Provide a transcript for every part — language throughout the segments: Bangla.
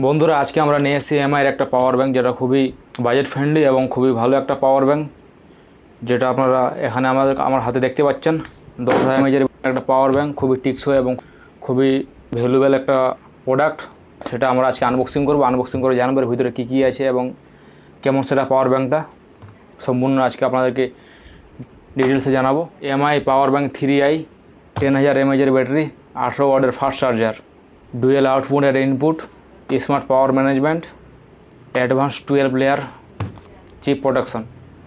বন্ধুরা আজকে আমরা নিয়ে এসেছি এমআইয়ের একটা পাওয়ার ব্যাংক, যেটা খুবই বাজেট ফ্রেন্ডলি এবং খুবই ভালো একটা পাওয়ার ব্যাংক, যেটা আপনারা এখানে আমার হাতে দেখতে পাচ্ছেন। 10,000 এমএএইচের একটা পাওয়ার ব্যাংক, খুবই টিকসই এবং খুবই ভ্যালুয়েবল একটা প্রোডাক্ট। সেটা আমরা আজকে আনবক্সিং করে জানবো এর ভিতরে কী কী আছে এবং কেমন সেটা পাওয়ার ব্যাংকটা সম্পূর্ণ আজকে আপনাদেরকে ডিটেলসে জানাবো। এমআই পাওয়ার ব্যাংক 3i 10,000 এমএএইচের ব্যাটারি, 18 ওয়াটের ফাস্ট চার্জার, ডুয়েল আউটপুটের input, smart power management, advance 12 layer chip protection.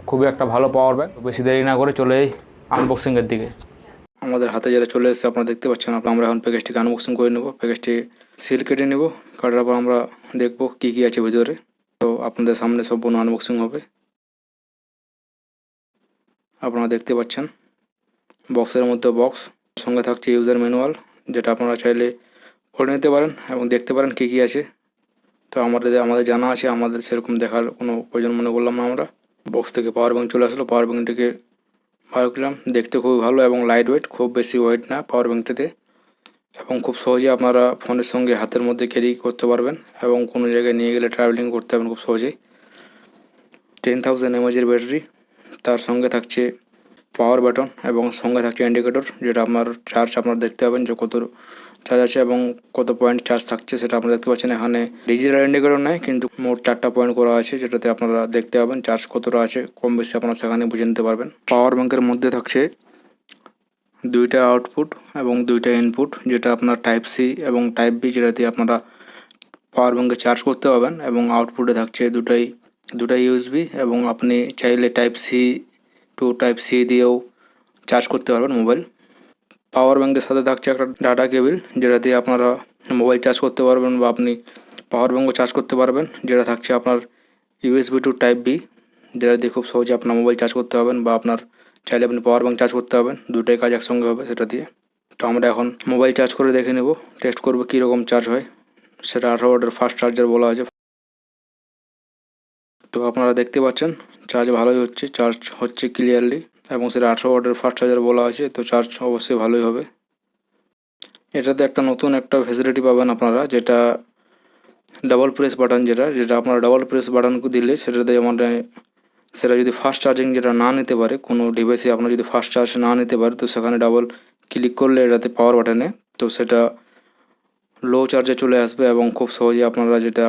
খুবই একটা ভালো পাওয়ার ব্যাংক। বেশি দেরি না করে চলে এই আনবক্সিংয়ের দিকে। আমাদের হাতে যারা চলে এসেছে আপনারা দেখতে পাচ্ছেন। আমরা এখন প্যাকেজটিকে আনবক্সিং করে নেব। প্যাকেজটি সিল কেটে নেব, কাটার পর আমরা দেখব কী কী আছে ভিতরে। তো আপনাদের সামনে সম্পূর্ণ আনবক্সিং হবে। আপনারা দেখতে পাচ্ছেন বক্সের মধ্যে বক্স, সঙ্গে থাকছে ইউজার ম্যানুয়াল, যেটা আপনারা চাইলে পড়ে নিতে পারেন এবং দেখতে পারেন কী কী আছে। তো আমাদের জানা আছে, আমাদের সেরকম দেখার কোনো প্রয়োজন মনে করলাম না। আমরা বক্স থেকে পাওয়ার ব্যাংক চলে আসলো, পাওয়ার ব্যাংকটিকে বার করলাম। দেখতে খুবই ভালো এবং লাইট ওয়েট, খুব বেশি ওয়েট না পাওয়ার ব্যাংকটিতে, এবং খুব সহজে আপনারা ফোনের সঙ্গে হাতের মধ্যে ক্যারি করতে পারবেন এবং কোনো জায়গায় নিয়ে গেলে ট্রাভেলিং করতে পারবেন খুব সহজেই। 10,000 এমএএইচের ব্যাটারি, তার সঙ্গে থাকছে পাওয়ার বাটন এবং সঙ্গে থাকছে ইন্ডিকেটর, যেটা আপনার চার্জ আপনারা দেখতে পাবেন যে কত চার্জ আছে এবং কত পয়েন্ট চার্জ থাকছে সেটা আপনারা দেখতে পাচ্ছেন। এখানে ডিজিটাল ইন্ডিকেটর নেই, কিন্তু মোট 4টা পয়েন্ট করা আছে, যেটাতে আপনারা দেখতে পাবেন চার্জ কতটা আছে, কম বেশি আপনারা সেখানে বুঝে নিতে পারবেন। পাওয়ার ব্যাংকের মধ্যে থাকছে 2টা আউটপুট এবং 2টা ইনপুট, যেটা আপনার টাইপ সি এবং টাইপ বি, যেটা দিয়ে আপনারা পাওয়ার ব্যাংকে চার্জ করতে পারবেন। এবং আউটপুটে থাকছে দুটাই ইউএসবি, এবং আপনি চাইলে type C to type C দিয়েও চার্জ করতে পারবেন মোবাইল। পাওয়ার ব্যাংকের সাথে থাকছে একটা ডাটা কেবিল, যেটা দিয়ে আপনারা মোবাইল চার্জ করতে পারবেন বা আপনি পাওয়ার ব্যাংকও চার্জ করতে পারবেন। যেটা থাকছে আপনার ইউএসবি টু টাইপ বি, যেটা দিয়ে খুব সহজে আপনার মোবাইল চার্জ করতে পারবেন বা আপনার চাইলে আপনি পাওয়ার ব্যাংক চার্জ করতে পারবেন। দুটোই কাজ একসঙ্গে হবে সেটা দিয়ে। তো আমরা এখন মোবাইল চার্জ করে দেখে নেব, টেস্ট করবো কীরকম চার্জ হয়। সেটা 18 ওয়াটের ফাস্ট চার্জার বলা আছে। তো আপনারা দেখতে পাচ্ছেন চার্জ ভালোই হচ্ছে, চার্জ হচ্ছে ক্লিয়ারলি, এবং সেটা 18 ওয়াটের ফাস্ট চার্জার বলা আছে, তো চার্জ অবশ্যই ভালোই হবে। এটাতে একটা নতুন একটা ফ্যাসিলিটি পাবেন আপনারা, যেটা ডাবল প্রেস বাটন, যেটা আপনারা ডাবল প্রেস বাটন দিলে সেটাতে সেটা যদি ফাস্ট চার্জিং যেটা না নিতে পারে, কোনো ডিভাইসে আপনার যদি ফাস্ট চার্জ না নিতে পারে, তো সেখানে ডাবল ক্লিক করলে এটাতে পাওয়ার বাটনে, তো সেটা লো চার্জে চলে আসবে এবং খুব সহজে আপনারা যেটা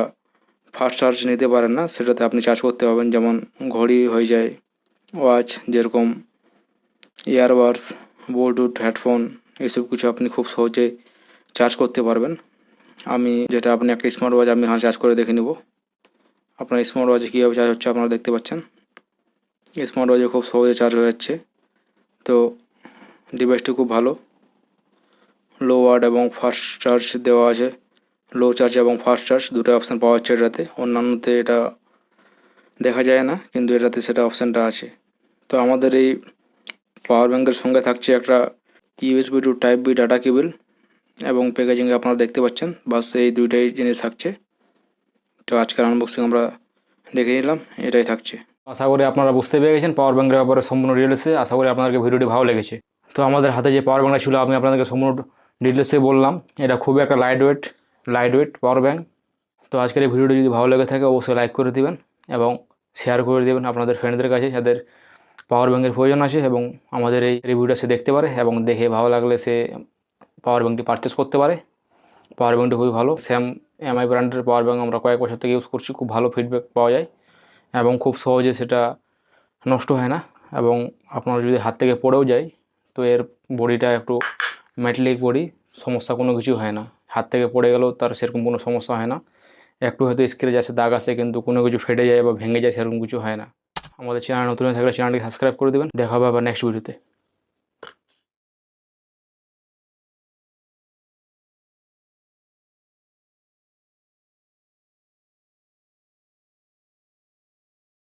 ফাস্ট চার্জ নিতে পারেন না সেটাতে আপনি চার্জ করতে পারবেন। যেমন ঘড়ি হয়ে যায়, ওয়াচ, যেরকম ইয়ারবাডস, ব্লুটুথ হেডফোন, এসব কিছু আপনি খুব সহজে চার্জ করতে পারবেন। আপনি একটা স্মার্ট ওয়াচ আমি চার্জ করে দেখে নেব। আপনার স্মার্ট ওয়াচে কীভাবে চার্জ হচ্ছে আপনারা দেখতে পাচ্ছেন। স্মার্ট ওয়াচে খুব সহজে চার্জ হয়ে যাচ্ছে। তো ডিভাইসটি খুব ভালো, লো ওয়াট এবং ফাস্ট চার্জ দেওয়া আছে। লো চার্জ এবং ফাস্ট চার্জ দুটো অপশান পাওয়া যাচ্ছে এটাতে, অন্যান্যতে এটা দেখা যায় না, কিন্তু এটাতে সেটা অপশানটা আছে। তো আমাদের এই পাওয়ার ব্যাংকের সঙ্গে থাকছে একটা USB to type B data cable, এবং প্যাকেজিংয়ে আপনারা দেখতে পাচ্ছেন, বাস এই দুইটাই জিনিস থাকছে। তো আজকের আনবক্সিং আমরা দেখে নিলাম, এটাই থাকছে। আশা করি আপনারা বুঝতে পেরে গেছেন পাওয়ার ব্যাংকের ব্যাপারে সম্পূর্ণ ডিটেলসে। আশা করি আপনাদেরকে ভিডিওটি ভালো লেগেছে। তো আমাদের হাতে যে পাওয়ার ব্যাংকটা ছিল আমি আপনাদেরকে সম্পূর্ণ ডিটেলসে বললাম। এটা খুবই একটা লাইট ওয়েট পাওয়ার ব্যাংক। তো আজকের এই ভিডিওটি যদি ভালো লেগে থাকে অবশ্যই লাইক করে দিবেন এবং শেয়ার করে দেবেন আপনাদের ফ্রেন্ডদের কাছে, যাদের পাওয়ার ব্যাংকের প্রয়োজন আছে এবং আমাদের এই রিভিউটা সে দেখতে পারে এবং দেখে ভালো লাগলে সে পাওয়ার ব্যাংকটি পারচেস করতে পারে। পাওয়ার ব্যাংকটি খুবই ভালো। স্যাম এমআই ব্র্যান্ডের পাওয়ার ব্যাংক আমরা কয়েক বছর থেকে ইউজ করছি, খুব ভালো ফিডব্যাক পাওয়া যায় এবং খুব সহজে সেটা নষ্ট হয় না। এবং আপনার যদি হাত থেকে পড়েও যায়, তো এর বডিটা একটু মেটালিক বডি, সমস্যা কোনো কিছু হয় না। হাত থেকে পড়ে গেলেও তার সেরকম কোনো সমস্যা হয় না। একটু হয়তো স্ক্র্যাচ আছে, দাগ আছে, কিন্তু কোনো কিছু ফেটে যায় বা ভেঙে যায় সেরকম কিছু হয় না। আমাদের চ্যানেল নতুন হয়ে থাকলে চ্যানেলটি সাবস্ক্রাইব করে দেবেন। দেখা হবে আবার নেক্সট ভিডিওতে।